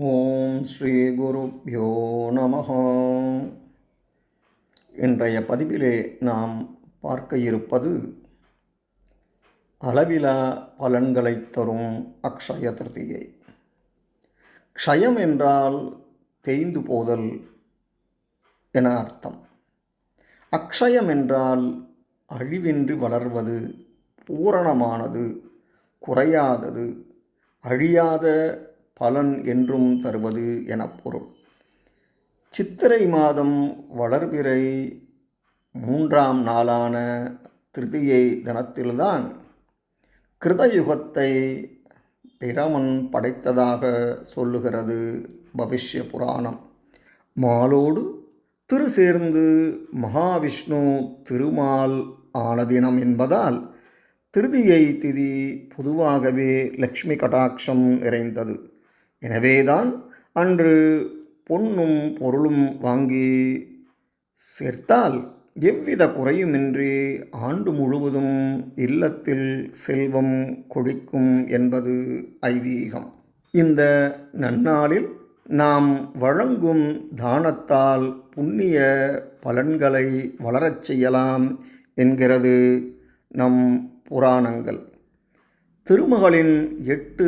ஓம் ஸ்ரீ குருப்யோ நமஹ. இன்றைய பதிவிலே நாம் பார்க்க இருப்பது அளவிலா பலன்களை தரும் அக்ஷய திருதியை. க்ஷயம் என்றால் தேய்ந்து போதல் என அர்த்தம். அக்ஷயம் என்றால் அழிவின்றி வளர்வது, பூரணமானது, குறையாதது, அழியாத பலன் என்றும் தருவது என பொருள். சித்திரை மாதம் வளர்பிறை 3ஆம் நாளான திருதியை தினத்தில்தான் கிருதயுகத்தை பிரமன் படைத்ததாக சொல்லுகிறது பவிஷ்ய புராணம். மாலோடு திரு சேர்ந்து மகாவிஷ்ணு திருமால் ஆன தினம் என்பதால் திருதியை திதி பொதுவாகவே லக்ஷ்மி கடாட்சம் நிறைந்தது. எனவேதான் அன்று பொன்னும் பொருளும் வாங்கி சேர்த்தால் எவ்வித குறையுமின்றி ஆண்டு முழுவதும் இல்லத்தில் செல்வம் கொழிக்கும் என்பது ஐதீகம். இந்த நன்னாளில் நாம் வழங்கும் தானத்தால் புண்ணிய பலன்களை வளரச் செய்யலாம் என்கிறது நம் புராணங்கள். திருமகளின் 8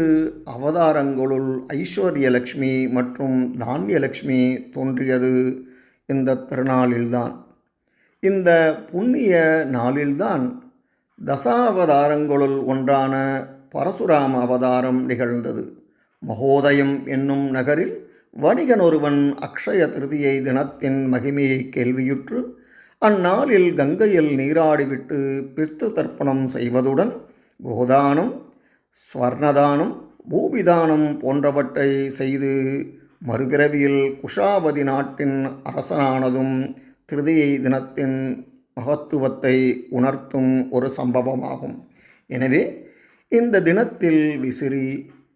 அவதாரங்களுள் ஐஸ்வர்யலக்ஷ்மி மற்றும் தானியலக்ஷ்மி தோன்றியது இந்த திருநாளில்தான். இந்த புண்ணிய நாளில்தான் தசாவதாரங்களுள் ஒன்றான பரசுராம அவதாரம் நிகழ்ந்தது. மகோதயம் என்னும் நகரில் வணிகன் ஒருவன் அக்ஷய திருதியை தினத்தின் மகிமையை கேள்வியுற்று அந்நாளில் கங்கையில் நீராடிவிட்டு பித்ரு தர்ப்பணம் செய்வதுடன் கோதானம், ஸ்வர்ணதானம், பூபிதானம் போன்றவற்றை செய்து மறுபிறவியில் குஷாவதி நாட்டின் அரசனானதும் திருதியை தினத்தின் மகத்துவத்தை உணர்த்தும் ஒரு சம்பவமாகும். எனவே இந்த தினத்தில் விசிறி,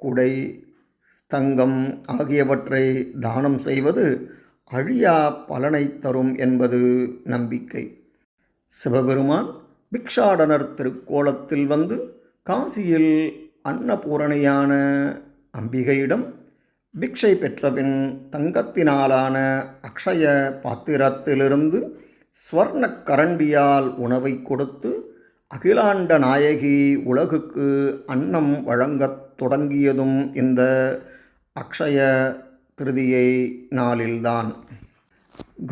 குடை, தங்கம் ஆகியவற்றை தானம் செய்வது அழியா பலனை தரும் என்பது நம்பிக்கை. சிவபெருமான் பிக்ஷாடனர் திருக்கோலத்தில் வந்து காசியில் அன்னபூரணியான அம்பிகையிடம் பிக்ஷை பெற்றபின் தங்கத்தினாலான அக்ஷய பாத்திரத்திலிருந்து ஸ்வர்ண கரண்டியால் உணவை கொடுத்து அகிலாண்ட நாயகி உலகுக்கு அன்னம் வழங்கத் தொடங்கியதும் இந்த அக்ஷய திருதியை நாளில்தான்.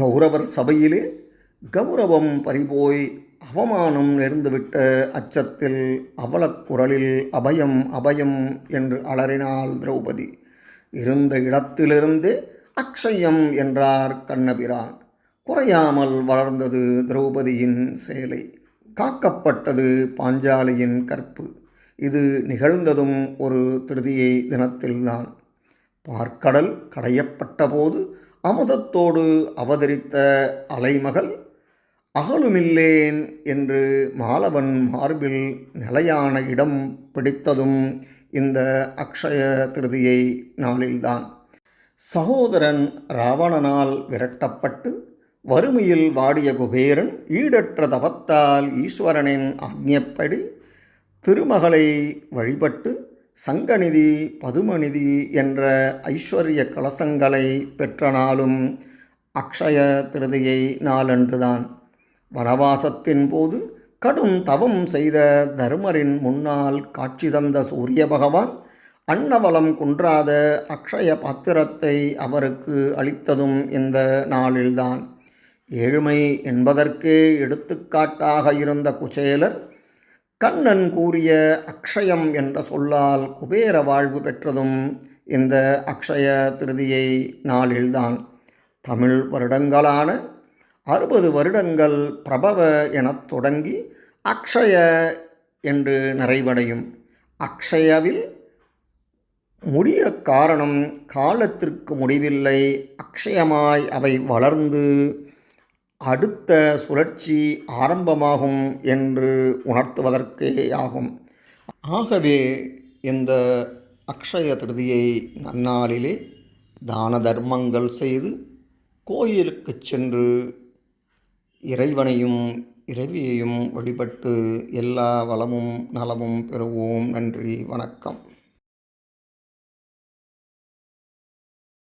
கௌரவர் சபையிலே கௌரவம் பறிபோய் அவமானம் நேர்ந்துவிட்ட அச்சத்தில் அவலக்குரலில் அபயம் அபயம் என்று அலறினாள் திரௌபதி. இருந்த இடத்திலிருந்து அக்ஷயம் என்றார் கண்ணபிரான். குறையாமல் வளர்ந்தது திரௌபதியின் சேலை, காக்கப்பட்டது பாஞ்சாலியின் கற்பு. இது நிகழ்ந்ததும் ஒரு திருதியை தினத்தில்தான். பார்க்கடல் கடையப்பட்ட போது அமுதத்தோடு அவதரித்த அலைமகள் அகலுமில்லேன் என்று மாலவன் மார்பில் நிலையான இடம் பிடித்ததும் இந்த அக்ஷய திருதியை நாளில்தான். சகோதரன் ராவணனால் விரட்டப்பட்டு வறுமையில் வாடிய குபேரன் ஈடற்ற தவத்தால் ஈஸ்வரனின் ஆக்ஞைப்படி திருமகளை வழிபட்டு சங்கநிதி, பதுமநிதி என்ற ஐஸ்வர்ய கலசங்களை பெற்ற நாளும் அக்ஷய திருதியை நாளன்றுதான். வனவாசத்தின் போது கடும் தவம் செய்த தருமரின் முன்னால் காட்சி தந்த சூரிய பகவான் அன்னவளம் குன்றாத அக்ஷய பாத்திரத்தை அவருக்கு அளித்ததும் இந்த நாளில்தான். ஏழ்மை என்பதற்கே எடுத்துக்காட்டாக இருந்த குச்சேலர் கண்ணன் கூறிய அக்ஷயம் என்ற சொல்லால் குபேர வாழ்வு பெற்றதும் இந்த அக்ஷய திருதியை நாளில்தான். தமிழ் வருடங்களான 60 வருடங்கள் பிரபவ எனத் தொடங்கி அக்ஷய என்று நிறைவடையும். அக்ஷயவில் முடிய காரணம் காலத்திற்கு முடிவில்லை, அக்ஷயமாய் அவை வளர்ந்து அடுத்த சுழற்சி ஆரம்பமாகும் என்று உணர்த்துவதற்கே ஆகும். ஆகவே இந்த அக்ஷய திருதியை நன்னாளிலே தான தர்மங்கள் செய்து கோயிலுக்கு சென்று இறைவனையும் இறைவியையும் வழிபட்டு எல்லா வளமும் நலமும் பெறுவோம். நன்றி, வணக்கம்.